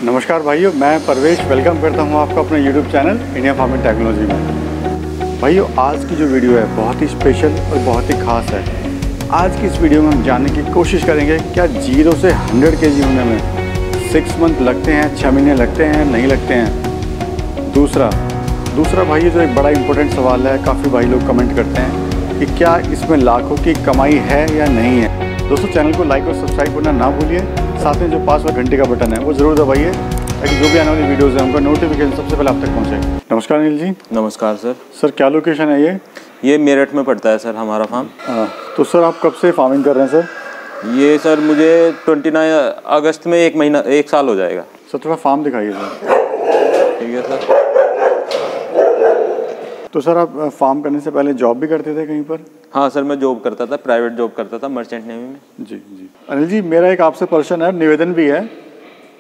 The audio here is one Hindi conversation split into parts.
नमस्कार भाइयों, मैं परवेश वेलकम करता हूं आपको अपने YouTube channel India farming technology में। भाइयों, आज की जो वीडियो है बहुत ही स्पेशल और बहुत ही ख़ास है। आज की इस वीडियो में हम जानने की कोशिश करेंगे क्या 0 से 100 kg होने में 6 मंथ लगते हैं, 6 महीने लगते हैं, नहीं लगते हैं। दूसरा भाइयों, जो एक बड़ा इंपॉर्टेंट सवाल है, काफ़ी भाई लोग कमेंट करते हैं कि क्या इसमें लाखों की कमाई है या नहीं है। दोस्तों, चैनल को लाइक और सब्सक्राइब करना ना भूलिए। साथ में जो पास वाला घंटे का बटन है वो ज़रूर दबाइए ताकि जो भी आने वाली वीडियोज़ है उनका नोटिफिकेशन सबसे पहले आप तक पहुँचे। नमस्कार अनिल जी। नमस्कार सर। सर, क्या लोकेशन है ये मेरठ में पड़ता है सर हमारा फार्म। तो सर, आप कब से फार्मिंग कर रहे हैं सर? ये सर मुझे 29 अगस्त में 1 साल हो जाएगा। सर, थोड़ा फार्म दिखाइए सर। ठीक है सर। तो सर, आप फार्म करने से पहले जॉब भी करते थे कहीं पर? हाँ सर, मैं जॉब करता था, प्राइवेट जॉब करता था मर्चेंट नेवी में। जी जी। अनिल जी, मेरा एक आपसे प्रश्न है, निवेदन भी है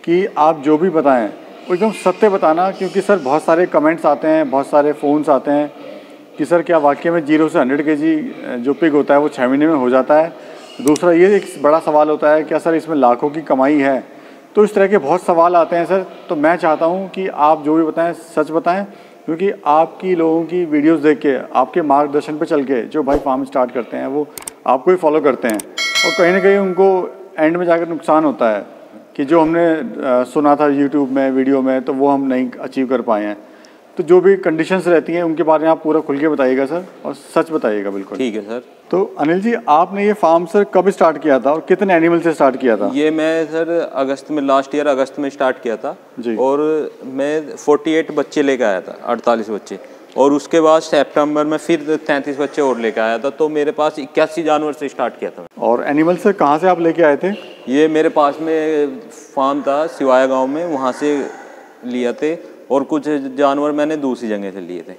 कि आप जो भी बताएं वो एकदम सत्य बताना, क्योंकि सर बहुत सारे कमेंट्स आते हैं, बहुत सारे फ़ोन्स आते हैं कि सर क्या वाकई में 0 से 100 kg जो पिग होता है वो 6 महीने में हो जाता है। दूसरा ये एक बड़ा सवाल होता है क्या सर इसमें लाखों की कमाई है। तो इस तरह के बहुत सवाल आते हैं सर। तो मैं चाहता हूँ कि आप जो भी बताएं सच बताएं, क्योंकि आपकी लोगों की वीडियोस देख के, आपके मार्गदर्शन पे चल के जो भाई फार्म स्टार्ट करते हैं वो आपको ही फॉलो करते हैं, और कहीं ना कहीं उनको एंड में जाकर नुकसान होता है कि जो हमने सुना था यूट्यूब में वीडियो में तो वो हम नहीं अचीव कर पाए हैं। तो जो भी कंडीशंस रहती हैं उनके बारे में आप पूरा खुल के बताइएगा सर, और सच बताइएगा बिल्कुल। ठीक है सर। तो अनिल जी, आपने ये फार्म सर कब स्टार्ट किया था और कितने एनिमल से स्टार्ट किया था? ये मैं सर अगस्त में, लास्ट ईयर अगस्त में स्टार्ट किया था जी। और मैं 48 बच्चे लेकर आया था, 48 बच्चे, और उसके बाद सितंबर में फिर 33 बच्चे और लेकर आया था। तो मेरे पास 81 जानवर से स्टार्ट किया था। और एनिमल से कहाँ से आप लेके आए थे? ये मेरे पास में फार्म था सिवाया गाँव में, वहाँ से लिया थे, और कुछ जानवर मैंने दूसरी जगह से लिए थे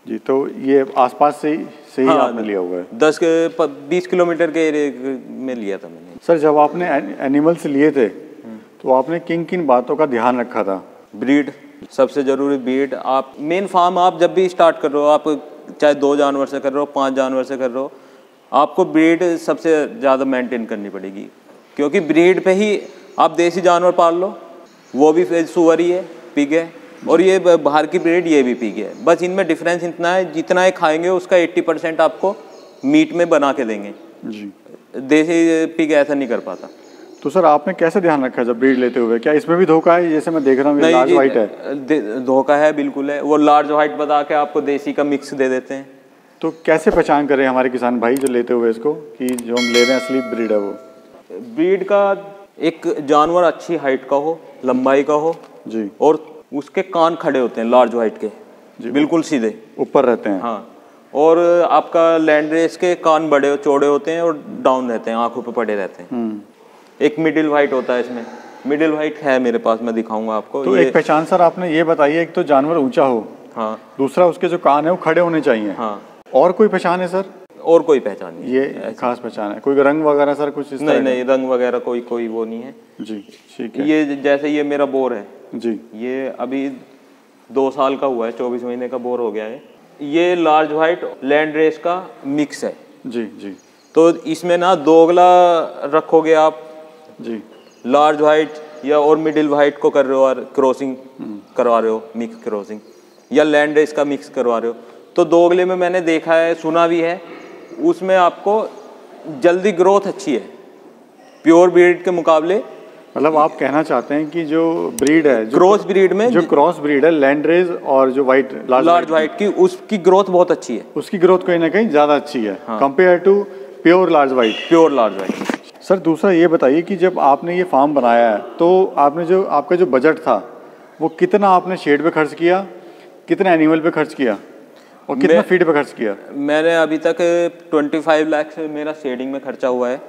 जी। तो ये आसपास से ही हाँ, आपने लिया हुआ है? 10-20 किलोमीटर के एरिया में लिया था मैंने। सर, जब आपने एनिमल्स लिए थे तो आपने किन किन बातों का ध्यान रखा था? ब्रीड सबसे ज़रूरी। ब्रीड, आप मेन फार्म आप जब भी स्टार्ट कर रहे हो, आप चाहे 2 जानवर से कर रहे हो, 5 जानवर से कर रहे हो, आपको ब्रीड सबसे ज़्यादा मेंटेन करनी पड़ेगी, क्योंकि ब्रीड पे ही आप देसी जानवर पाल लो, वो भी सुअर ही है, पिग है, और ये बाहर की ब्रीड ये भी पिग है। बस इनमें डिफरेंस इतना है, जितना ये खाएंगे उसका 80% आपको मीट में बना के देंगे जी। देसी पिग ऐसा नहीं कर पाता। तो सर, आपने कैसे ध्यान रखा जब ब्रीड लेते हुए? क्या इसमें भी धोखा है? जैसे मैं देख रहा हूँ लार्ज व्हाइट है। धोखा है, बिल्कुल है। वो लार्ज व्हाइट बता के आपको देसी का मिक्स दे देते हैं। तो कैसे पहचान करें हमारे किसान भाई जो लेते हुए इसको कि जो हम ले रहे हैं असली ब्रीड है? वो ब्रीड का एक जानवर अच्छी हाइट का हो, लंबाई का हो जी, और उसके कान खड़े होते हैं लार्ज व्हाइट के जी, बिल्कुल सीधे ऊपर रहते हैं। हाँ, और आपका लैंड रेस के कान बड़े चौड़े होते हैं और डाउन रहते हैं, आंखों पे पड़े रहते हैं। एक मिडिल व्हाइट होता है, इसमें मिडिल व्हाइट है मेरे पास, मैं दिखाऊंगा आपको। तो एक पहचान सर आपने ये बताइए, एक तो जानवर ऊंचा हो, हाँ, दूसरा उसके जो कान है वो खड़े होने चाहिए, हाँ, और कोई पहचान है सर? और कोई पहचान नहीं, ये खास पहचान है? कोई रंग वगैरह सर कुछ? नहीं, रंग वगैरह कोई वो नहीं है जी। ठीक है। ये जैसे ये मेरा बोर है जी, ये अभी 2 साल का हुआ है, 24 महीने का बोर हो गया है। ये लार्ज व्हाइट लैंड रेस का मिक्स है जी जी। तो इसमें ना 2 अगला रखोगे आप जी, लार्ज व्हाइट या और मिडिल व्हाइट को कर रहे हो और क्रॉसिंग करवा रहे हो, मिक्स क्रॉसिंग, या लैंड रेस का मिक्स करवा रहे हो, तो 2 अगले में मैंने देखा है, सुना भी है, उसमें आपको जल्दी ग्रोथ अच्छी है प्योर ब्रीड के मुकाबले। मतलब आप कहना चाहते हैं कि जो ब्रीड है, क्रॉस ब्रीड में, जो क्रॉस ब्रीड है लैंड रेस और जो व्हाइट लार्ज व्हाइट की, उसकी ग्रोथ बहुत अच्छी है, उसकी ग्रोथ कहीं ना कहीं ज़्यादा अच्छी है compare to pure large white. Sir, दूसरा ये बताइए कि जब आपने ये फार्म बनाया है तो आपने जो आपका जो बजट था वो कितना आपने शेड पे खर्च किया, कितने एनिमल पे खर्च किया, और कितना फीड पे खर्च किया? मैंने अभी तक 25 लाख से मेरा शेडिंग में खर्चा हुआ है।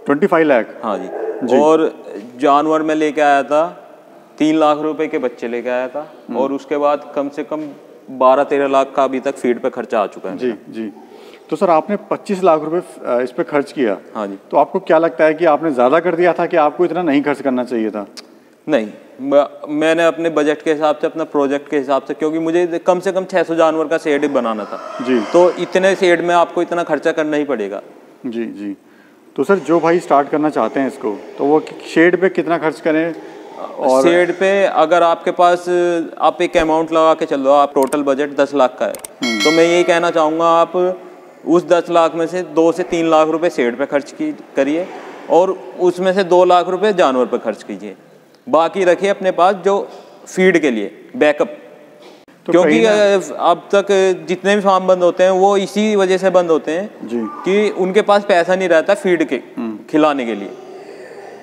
25 लाख? हाँ जी। और जानवर में लेके आया था 3 लाख रुपए के बच्चे लेके आया था, और उसके बाद कम से कम 12-13 लाख का अभी तक फीड पे खर्चा आ चुका है जी जी। तो सर, आपने 25 लाख रुपए इस पे खर्च किया। हाँ जी। तो आपको क्या लगता है कि आपने ज़्यादा कर दिया था कि आपको इतना नहीं खर्च करना चाहिए था? नहीं, मैंने अपने बजट के हिसाब से, अपना प्रोजेक्ट के हिसाब से, क्योंकि मुझे कम से कम 600 जानवर का शेड बनाना था जी, तो इतने शेड में आपको इतना खर्चा करना ही पड़ेगा जी जी। तो सर, जो भाई स्टार्ट करना चाहते हैं इसको, तो वो शेड पे कितना खर्च करें और शेड पे अगर आपके पास आप एक अमाउंट लगा के चलो, आप टोटल बजट 10 लाख का है, तो मैं यही कहना चाहूँगा आप उस 10 लाख में से 2 से 3 लाख रुपए शेड पे खर्च करिए और उसमें से 2 लाख रुपए जानवर पे खर्च कीजिए। बाकी रखिए अपने पास जो फीड के लिए बैकअप। तो क्योंकि अब तक जितने भी फार्म बंद होते हैं वो इसी वजह से बंद होते हैं जी, कि उनके पास पैसा नहीं रहता फीड के खिलाने के लिए।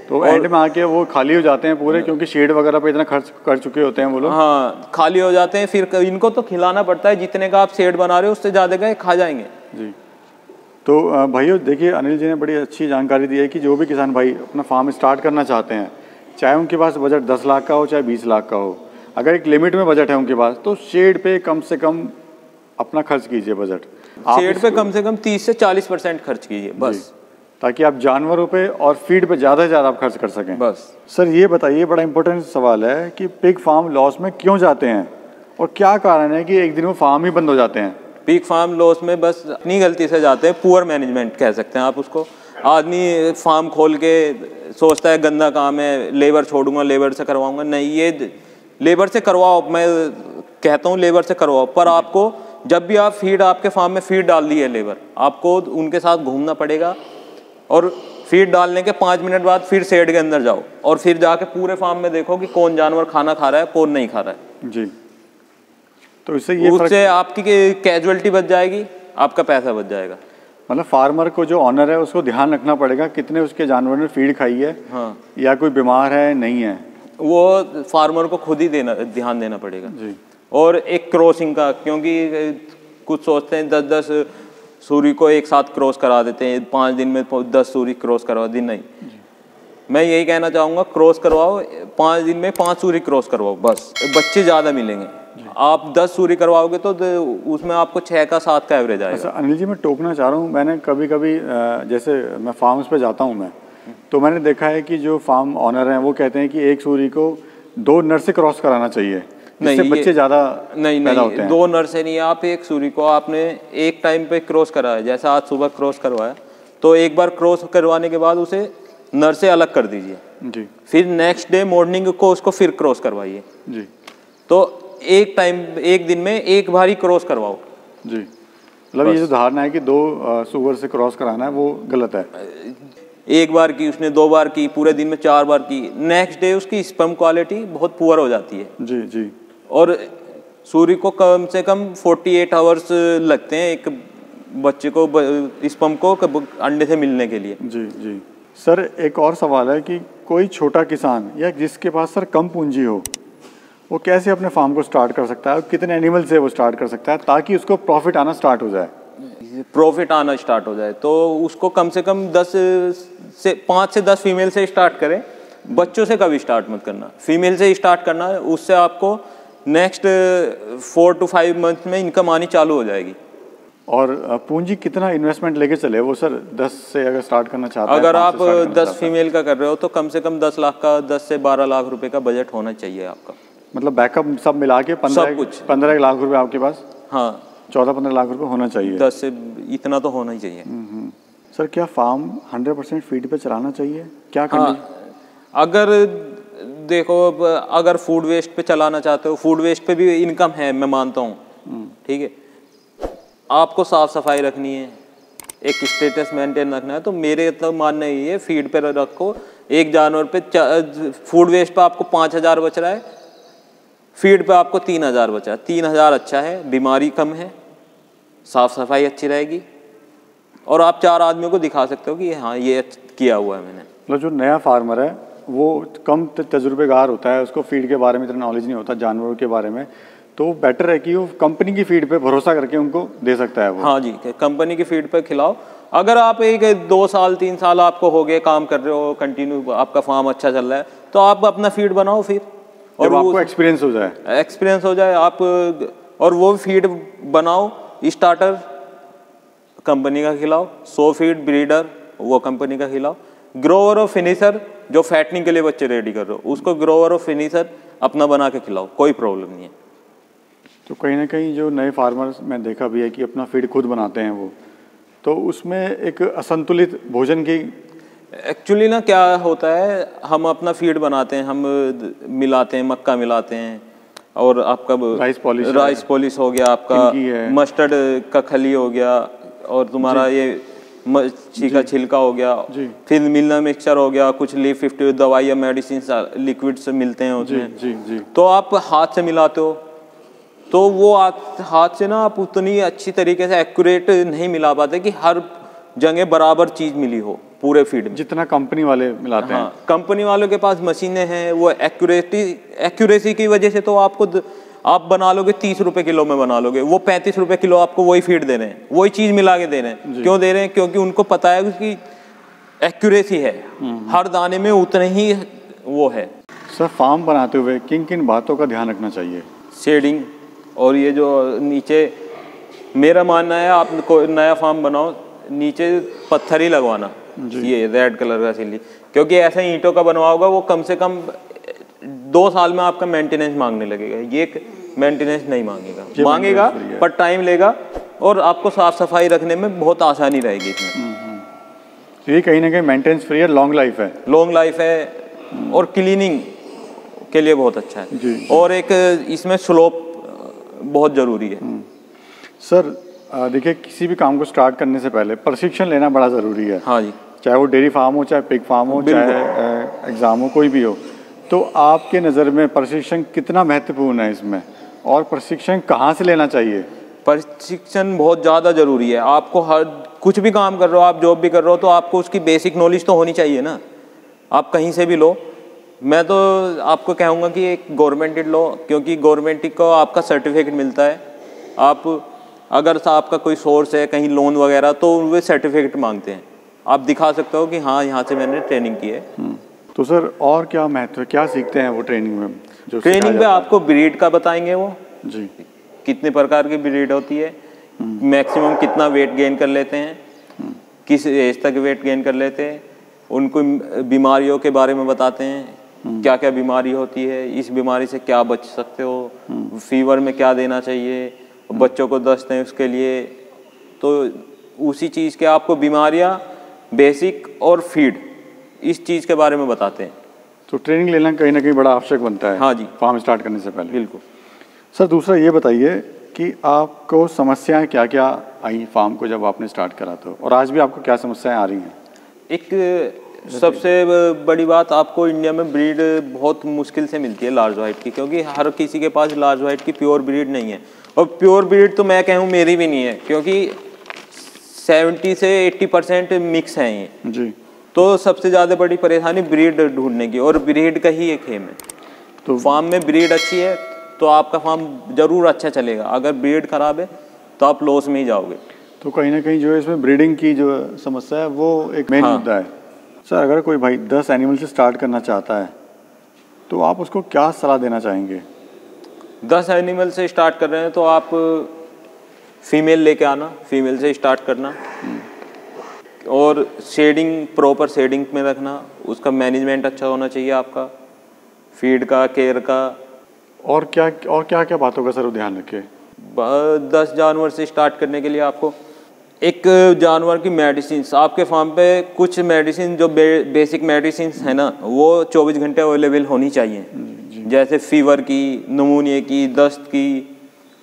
तो एंड में आके वो खाली हो जाते हैं पूरे, क्योंकि शेड वगैरह पे इतना खर्च कर चुके होते हैं वो लोग। हाँ, खाली हो जाते हैं, फिर इनको तो खिलाना पड़ता है, जितने का आप शेड बना रहे हो उससे ज़्यादा का खा जाएंगे जी। तो भाइयों देखिए, अनिल जी ने बड़ी अच्छी जानकारी दी है कि जो भी किसान भाई अपना फार्म स्टार्ट करना चाहते हैं, चाहे उनके पास बजट 10 लाख का हो चाहे 20 लाख का हो, अगर एक लिमिट में बजट है उनके पास, तो शेड पे कम से कम अपना खर्च कीजिए बजट। शेड पे कम से कम 30 से 40% खर्च कीजिए बस, ताकि आप जानवरों पे और फीड पे ज़्यादा से ज़्यादा आप खर्च कर सकें बस। सर ये बताइए, बड़ा इंपॉर्टेंट सवाल है कि पिग फार्म लॉस में क्यों जाते हैं और क्या कारण है कि एक दिन वो फार्म ही बंद हो जाते हैं? पिग फार्म लॉस में बस अपनी गलती से जाते हैं, पुअर मैनेजमेंट कह सकते हैं आप उसको। आदमी फार्म खोल के सोचता है गंदा काम है, लेबर छोड़ूंगा, लेबर से करवाऊंगा। नहीं, ये लेबर से करवाओ, मैं कहता हूँ लेबर से करवाओ, पर आपको जब भी आप फीड आपके फार्म में फीड डाल दी है लेबर, आपको उनके साथ घूमना पड़ेगा और फीड डालने के 5 मिनट बाद फिर शेड के अंदर जाओ और फिर जाके पूरे फार्म में देखो कि कौन जानवर खाना खा रहा है कौन नहीं खा रहा है जी। तो उससे आपकी कैजुअलिटी बच जाएगी, आपका पैसा बच जाएगा। मतलब फार्मर को जो ऑनर है उसको ध्यान रखना पड़ेगा कितने उसके जानवर ने फीड खाई है, हाँ, या कोई बीमार है नहीं है, वो फार्मर को खुद ही ध्यान देना पड़ेगा जी। और एक क्रॉसिंग का, क्योंकि कुछ सोचते हैं 10-10 सूरी को एक साथ क्रॉस करा देते हैं, 5 दिन में 10 सूरी क्रॉस करवा दी। नहीं, मैं यही कहना चाहूँगा क्रॉस करवाओ, 5 दिन में 5 सूरी क्रॉस करवाओ बस, बच्चे ज़्यादा मिलेंगे। आप 10 सूरी करवाओगे तो उसमें आपको 6 का 7 का एवरेज आएगा। अच्छा अनिल जी, मैं टोकना चाह रहा हूँ, मैंने कभी कभी जैसे मैं फार्म्स पे जाता हूँ मैं, तो मैंने देखा है कि जो फार्म ऑनर हैं वो कहते हैं कि एक सूरी को 2 नर से क्रॉस कराना चाहिए, जिससे बच्चे ज़्यादा पैदा होते हैं। 2 नर से नहीं, आप एक सूरी को आपने एक टाइम पे क्रॉस कराया, जैसे आज सुबह क्रॉस करवाया, तो एक बार क्रॉस करवाने के बाद उसे नर से अलग कर दीजिए जी, फिर नेक्स्ट डे मॉर्निंग को उसको फिर क्रॉस करवाइए जी। तो एक दिन में एक बार ही क्रॉस करवाओ जी। मतलब ये जो धारणा है कि 2 सुअर से क्रॉस कराना है वो गलत है। एक बार की उसने, 2 बार की, पूरे दिन में 4 बार की, नेक्स्ट डे उसकी स्पर्म क्वालिटी बहुत पुअर हो जाती है जी जी। और सूर्य को कम से कम 48 आवर्स लगते हैं एक बच्चे को स्पर्म को अंडे से मिलने के लिए जी जी। सर एक और सवाल है कि कोई छोटा किसान या जिसके पास सर कम पूंजी हो, वो कैसे अपने फार्म को स्टार्ट कर सकता है, कितने एनिमल से वो स्टार्ट कर सकता है ताकि उसको प्रॉफिट आना स्टार्ट हो जाए? प्रॉफिट आना स्टार्ट हो जाए तो उसको कम से कम 5 से 10 फीमेल से स्टार्ट करें। बच्चों से कभी स्टार्ट मत करना, फीमेल से स्टार्ट करना है, उससे आपको नेक्स्ट 4 to 5 मंथ में इनकम आनी चालू हो जाएगी। और पूंजी कितना इन्वेस्टमेंट लेके चले वो सर? 10 से अगर स्टार्ट करना चाहते हैं, अगर आप 10 फीमेल का कर रहे हो तो कम से कम 10 लाख का, 10 से 12 लाख रुपए का बजट होना चाहिए आपका। मतलब बैकअप सब मिला के 15 लाख रुपए आपके पास? हाँ, 14-15 लाख रुपए होना चाहिए। 10 से इतना तो होना ही चाहिए। सर क्या फार्म 100% फीड पे चलाना चाहिए? क्या हाँ, अगर देखो, अगर फूड वेस्ट पे चलाना चाहते हो, फूड वेस्ट पे भी इनकम है, मैं मानता हूँ, ठीक है, आपको साफ सफाई रखनी है, एक स्टेटस मेंटेन रखना है, तो मेरे तो मानना ही है फीड पे रखो। एक जानवर पे फूड वेस्ट पे आपको 5000 बच रहा है, फीड पे आपको 3000 बचा है। 3000 अच्छा है, बीमारी कम है, साफ सफाई अच्छी रहेगी और आप 4 आदमियों को दिखा सकते हो कि हाँ ये किया हुआ है मैंने। मतलब जो नया फार्मर है वो कम तजुर्बेकार होता है, उसको फीड के बारे में इतना नॉलेज नहीं होता, जानवरों के बारे में, तो बेटर है कि वो कंपनी की फीड पे भरोसा करके उनको दे सकता है वो। हाँ जी, कंपनी की फीड पे खिलाओ। अगर आप 2 साल 3 साल आपको हो गए, काम कर रहे हो कंटिन्यू, आपका फार्म अच्छा चल रहा है, तो आप अपना फीड बनाओ फिर, और आपको एक्सपीरियंस हो जाए आप, और वो फीड बनाओ। स्टार्टर कंपनी का खिलाओ, 100 फीड ब्रीडर वो कंपनी का खिलाओ, ग्रोवर और फिनिशर जो फैटनिंग के लिए बच्चे रेडी कर रहे हो उसको ग्रोवर और फिनिशर अपना बना के खिलाओ, कोई प्रॉब्लम नहीं है। तो कहीं ना कहीं जो नए फार्मर्स मैं देखा भी है कि अपना फीड खुद बनाते हैं वो, तो उसमें एक असंतुलित भोजन की एक्चुअली ना क्या होता है, हम अपना फीड बनाते हैं, हम मिलाते हैं, मक्का मिलाते हैं, और आपका राइस पॉलिश हो गया, आपका मस्टर्ड का खली हो गया, और तुम्हारा ये मच्छी का छिलका हो गया, फिर मिलना मिक्सचर हो गया, कुछ लीफ 50 दवाई या मेडिसिन लिक्विड्स मिलते हैं उसमें। तो आप हाथ से मिलाते हो, तो वो हाथ से ना आप उतनी अच्छी तरीके से एक्यूरेट नहीं मिला पाते कि हर जगह बराबर चीज मिली हो पूरे फीड में, जितना कंपनी वाले मिलाते हैं। कंपनी वालों के पास मशीनें हैं, वो एक्यूरेसी की वजह से तो आप बना लोगे 30 रुपए किलो में बना लोगे, वो 35 रुपए किलो आपको वही फीड दे रहे हैं, वही चीज मिला के दे रहे हैं। क्यों दे रहे हैं? क्योंकि उनको पता है उसकी एक्यूरेसी है, हर दाने में उतने ही वो है। सर, फार्म बनाते हुए किन किन बातों का ध्यान रखना चाहिए? शेडिंग, और ये जो नीचे, मेरा मानना है आप कोई नया फार्म बनाओ, नीचे पत्थर ही लगवाना, ये रेड कलर का सिल्ली, क्योंकि ऐसा ईंटों का बनवाओगे वो कम से कम 2 साल में आपका मेंटेनेंस मांगने लगेगा। ये मेंटेनेंस नहीं मांगेगा पर टाइम लेगा, और आपको साफ सफाई रखने में बहुत आसानी रहेगी इसमें। तो ये कहीं ना कहीं मेंटेनेंस फ्री है, लॉन्ग लाइफ है, और क्लीनिंग के लिए बहुत अच्छा है। और एक इसमें स्लोप बहुत जरूरी है। सर देखिए, किसी भी काम को स्टार्ट करने से पहले प्रशिक्षण लेना बड़ा ज़रूरी है। हाँ जी, चाहे वो डेयरी फार्म हो, चाहे पिग फार्म हो, चाहे एग्ज़ाम हो, कोई भी हो। तो आपके नज़र में प्रशिक्षण कितना महत्वपूर्ण है इसमें, और प्रशिक्षण कहाँ से लेना चाहिए? प्रशिक्षण बहुत ज़्यादा ज़रूरी है। आपको हर कुछ भी काम कर रहे हो, आप जॉब भी कर रहे हो, तो आपको उसकी बेसिक नॉलेज तो होनी चाहिए ना। आप कहीं से भी लो, मैं तो आपको कहूँगा कि एक गवर्नमेंटेड लो, क्योंकि गवर्नमेंट को आपका सर्टिफिकेट मिलता है। आप अगर आपका कोई सोर्स है कहीं लोन वगैरह, तो वे सर्टिफिकेट मांगते हैं, आप दिखा सकते हो कि हाँ यहाँ से मैंने ट्रेनिंग की है। तो सर, और क्या महत्व है, क्या सीखते हैं वो ट्रेनिंग में? ट्रेनिंग में आपको ब्रीड का बताएंगे वो जी, कितने प्रकार की ब्रीड होती है, मैक्सिमम कितना वेट गेन कर लेते हैं, किस एज तक वेट गेन कर लेते हैं, उनको बीमारियों के बारे में बताते हैं, क्या क्या बीमारी होती है, इस बीमारी से क्या बच सकते हो, फीवर में क्या देना चाहिए, बच्चों को दस्त है उसके लिए। तो उसी चीज़ के आपको बीमारियां, बेसिक और फीड, इस चीज़ के बारे में बताते हैं। तो ट्रेनिंग लेना कहीं ना कहीं बड़ा आवश्यक बनता है। हाँ जी, फार्म स्टार्ट करने से पहले। बिल्कुल। सर, दूसरा ये बताइए कि आपको समस्याएं क्या क्या आई फार्म को जब आपने स्टार्ट करा, तो और आज भी आपको क्या समस्याएं आ रही हैं? एक सबसे बड़ी बात, आपको इंडिया में ब्रीड बहुत मुश्किल से मिलती है लार्ज वाइट की, क्योंकि हर किसी के पास लार्ज वाइट की प्योर ब्रीड नहीं है। और प्योर ब्रीड तो मैं कहूँ मेरी भी नहीं है, क्योंकि 70 से 80% मिक्स हैं ये जी। तो सबसे ज़्यादा बड़ी परेशानी ब्रीड ढूंढने की, और ब्रीड का ही एक हेम है। तो फार्म में ब्रीड अच्छी है तो आपका फार्म ज़रूर अच्छा चलेगा, अगर ब्रीड खराब है तो आप लॉस में ही जाओगे। तो कहीं ना कहीं जो है इसमें ब्रीडिंग की जो समस्या है वो एक मेन मुद्दा है। सर, अगर कोई भाई 10 एनिमल से स्टार्ट करना चाहता है तो आप उसको क्या सलाह देना चाहेंगे? 10 एनिमल से स्टार्ट कर रहे हैं तो आप फीमेल लेके आना, फीमेल से स्टार्ट करना, और शेडिंग प्रॉपर शेडिंग में रखना, उसका मैनेजमेंट अच्छा होना चाहिए आपका, फीड का, केयर का। और क्या बातों का सर ध्यान रखें? 10 जानवर से स्टार्ट करने के लिए आपको एक जानवर की मेडिसिन, आपके फार्म पे कुछ मेडिसिन जो बेसिक मेडिसिन है ना, वो 24 घंटे अवेलेबल होनी चाहिए। जैसे फीवर की, नमूनिया की, दस्त की,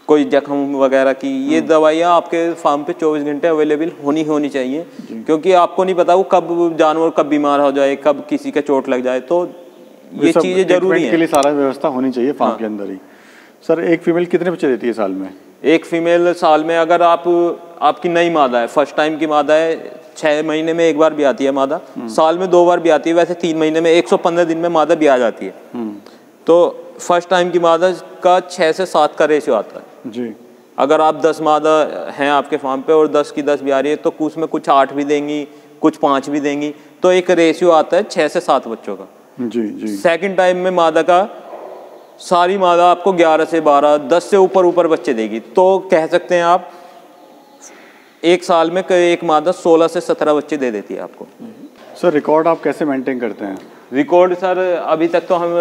कोई जख्म वगैरह की, ये दवाइयाँ आपके फार्म पे 24 घंटे अवेलेबल होनी चाहिए, क्योंकि आपको नहीं पता वो कब जानवर कब बीमार हो जाए, कब किसी का चोट लग जाए, तो ये चीज़ें जरूरी है। के लिए सारा व्यवस्था होनी चाहिए फार्म के अंदर ही। सर, एक फीमेल कितने बच्चे देती है साल में? एक फीमेल साल में, अगर आपकी नई मादा है, फर्स्ट टाइम की मादा है, 6 महीने में एक बार भी आती है मादा, साल में 2 बार भी आती है, वैसे 3 महीने में 115 दिन में मादा भी आ जाती है। तो फर्स्ट टाइम की मादा का 6 से 7 का रेशियो आता है जी। अगर आप 10 मादा हैं आपके फार्म पे और 10 की 10 भी आ रही है, तो उसमें कुछ 8 भी देंगी, कुछ 5 भी देंगी, तो एक रेशियो आता है 6 से 7 बच्चों का। जी। सेकंड टाइम में मादा का सारी मादा आपको 11 से 12, 10 से ऊपर बच्चे देगी, तो कह सकते हैं आप एक साल में एक मादा 16 से 17 बच्चे दे देती है आपको। सर, रिकॉर्ड आप कैसे मेंटेन करते हैं? रिकॉर्ड सर, अभी तक तो हम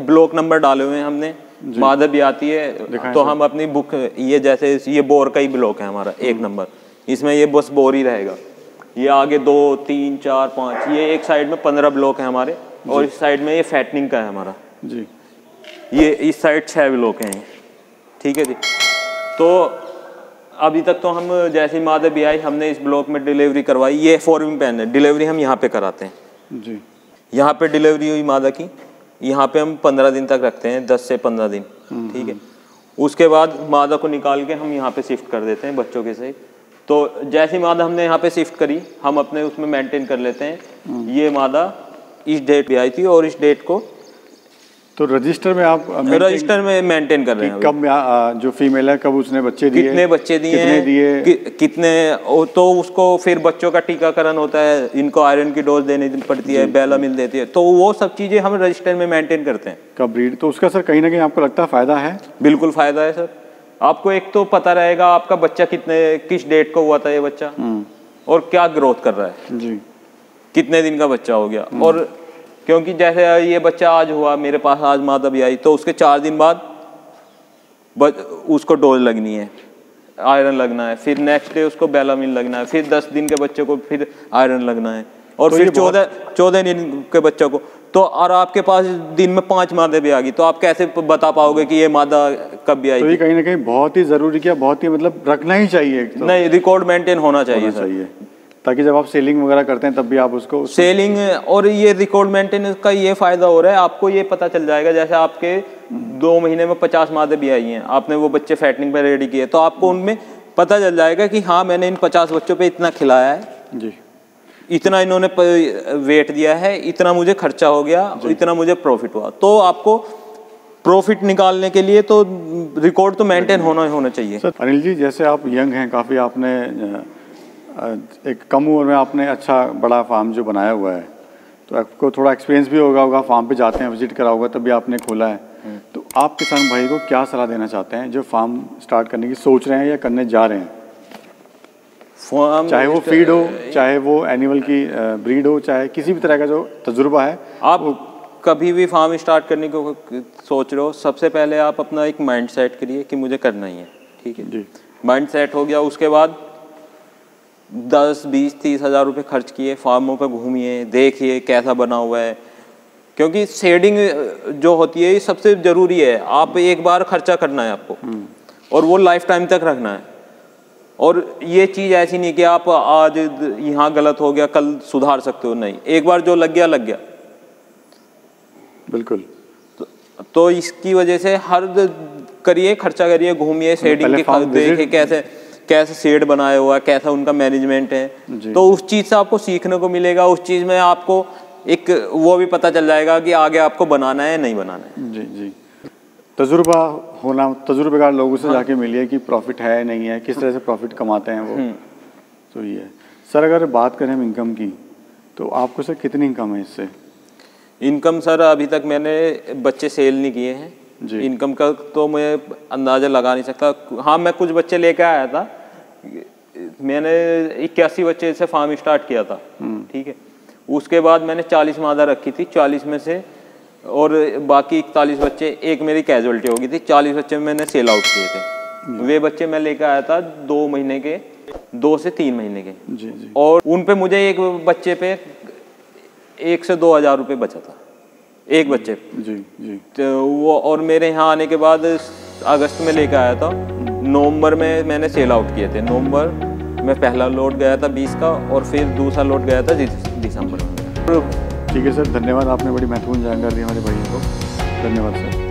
ब्लॉक नंबर डाले हुए हैं हमने, मादा भी आती है तो हम अपनी बुक, ये जैसे ये बोर का ही ब्लॉक है हमारा 1 नंबर, इसमें ये बस बोर ही रहेगा, ये आगे 2 3 4 5, ये एक साइड में 15 ब्लॉक है हमारे, और इस साइड में ये फैटनिंग का है हमारा जी। ये इस साइड 6 ब्लॉक हैं, ठीक है जी। तो अभी तक तो हम जैसे ही मादा भी आई, हमने इस ब्लॉक में डिलीवरी करवाई। ये फॉर्मिंग पैन है, डिलीवरी हम यहाँ पे कराते हैं जी। यहाँ पे डिलीवरी हुई मादा की, यहाँ पे हम 15 दिन तक रखते हैं, 10 से 15 दिन, ठीक है। उसके बाद मादा को निकाल के हम यहाँ पे शिफ्ट कर देते हैं बच्चों के सहित। तो जैसी मादा हमने यहाँ पे शिफ्ट करी, हम अपने उसमें मेंटेन कर लेते हैं। ये मादा इस डेट पे आई थी और इस डेट को तो रजिस्टर में आप रजिस्टर में मेंटेन कर रहे हैं। कब जो फीमेल है कब उसने बच्चे दिए, कितने बच्चे दिए, कितने तो उसको फिर बच्चों का टीकाकरण होता है, इनको आयरन की डोज देनी पड़ती है, बेला मिल देती है, तो वो सब चीज़ें हम रजिस्टर में मेंटेन करते हैं। कब ब्रीड, तो उसका सर कहीं ना कहीं आपको लगता है फ़ायदा है? बिल्कुल फ़ायदा है सर। आपको एक तो पता रहेगा आपका बच्चा किस डेट को हुआ था ये बच्चा, और क्या ग्रोथ कर रहा है जी, कितने दिन का बच्चा हो गया। और क्योंकि जैसे ये बच्चा आज हुआ मेरे पास, आज मादा भी आई, तो उसके 4 दिन बाद उसको डोज लगनी है, आयरन लगना है, फिर नेक्स्ट डे उसको बेलामिन लगना है, फिर 10 दिन के बच्चे को फिर आयरन लगना है, और तो फिर 14 दिन के बच्चों को। तो और आपके पास दिन में 5 मादे भी आ गई, तो आप कैसे बता पाओगे कि ये मादा कब भी आई? तो ये कहीं ना कहीं बहुत ही ज़रूरी, क्या बहुत ही मतलब रखना ही चाहिए तो। नहीं, रिकॉर्ड मेंटेन होना चाहिए, ताकि जब आप सेलिंग वगैरह करते हैं तब भी आप उसको सेलिंग, और ये रिकॉर्ड मेंटेनेंस का ये फ़ायदा हो रहा है, आपको ये पता चल जाएगा। जैसे आपके 2 महीने में 50 मादे भी आई हैं, आपने वो बच्चे फैटनिंग पे रेडी किए, तो आपको उनमें पता चल जाएगा कि हाँ मैंने इन 50 बच्चों पे इतना खिलाया है जी, इतना इन्होंने वेट दिया है, इतना मुझे खर्चा हो गया, इतना मुझे प्रॉफिट हुआ। तो आपको प्रॉफिट निकालने के लिए तो रिकॉर्ड तो मेंटेन होना चाहिए। सर अनिल जी, जैसे आप यंग हैं काफ़ी, आपने एक कम उम्र में आपने अच्छा बड़ा फार्म जो बनाया हुआ है, तो आपको थोड़ा एक्सपीरियंस भी होगा फार्म पे जाते हैं, विजिट करा होगा, तभी आपने खोला है। तो आप किसान भाई को क्या सलाह देना चाहते हैं जो फार्म स्टार्ट करने की सोच रहे हैं या करने जा रहे हैं? चाहे वो फीड हो, चाहे वो एनिमल की ब्रीड हो, चाहे किसी भी तरह का जो तजुर्बा है, आप कभी भी फार्म स्टार्ट करने को सोच रहे हो, सबसे पहले आप अपना एक माइंड सेट करिए कि मुझे करना ही है, ठीक है जी। माइंड सेट हो गया, उसके बाद 10, 20, 30 हज़ार रुपये खर्च किए, फार्मों पे घूमिए, देखिए कैसा बना हुआ है, क्योंकि शेडिंग जो होती है ये सबसे ज़रूरी है। आप एक बार खर्चा करना है आपको, और वो लाइफ टाइम तक रखना है। और ये चीज़ ऐसी नहीं कि आप आज यहाँ गलत हो गया कल सुधार सकते हो, नहीं, एक बार जो लग गया। बिल्कुल। तो इसकी वजह से हर करिए, खर्चा करिए, घूमिए, शेडिंग की देखिए कैसे शेड बनाया हुआ है, कैसा उनका मैनेजमेंट है, तो उस चीज़ से आपको सीखने को मिलेगा। उस चीज़ में आपको एक वो भी पता चल जाएगा कि आगे आपको बनाना है नहीं बनाना है। जी जी, तजुर्बा होना, तजुर्बेकार लोगों से जाके मिलिए कि प्रॉफिट है नहीं है, किस तरह से प्रॉफिट कमाते हैं वो, तो ये है। सर अगर बात करें हम इनकम की, तो आपको सर कितनी इनकम है इससे? इनकम सर अभी तक मैंने बच्चे सेल नहीं किए हैं जी। इनकम का तो मैं अंदाज़ा लगा नहीं सकता। हाँ, मैं कुछ बच्चे लेकर आया था, मैंने 81 बच्चे से फार्म स्टार्ट किया था, ठीक है। उसके बाद मैंने 40 मादा रखी थी, 40 में से, और बाकी 41 बच्चे, एक मेरी कैजुअलिटी हो गई थी, 40 बच्चे मैंने सेल आउट किए थे। वे बच्चे मैं लेकर आया था 2 महीने के, 2 से 3 महीने के जी जी। और उन पे मुझे एक बच्चे पे 1 से 2 हज़ार रुपये बचा था, एक बच्चे जी जी। तो वो, और मेरे यहाँ आने के बाद अगस्त में लेकर आया था, नवंबर में मैंने सेल आउट किए थे। नवंबर में पहला लोड गया था 20 का, और फिर दूसरा लोड गया था दिसंबर में। ठीक है सर, धन्यवाद, आपने बड़ी महत्वपूर्ण जानकारी दी हमारे भाइयों को, धन्यवाद सर।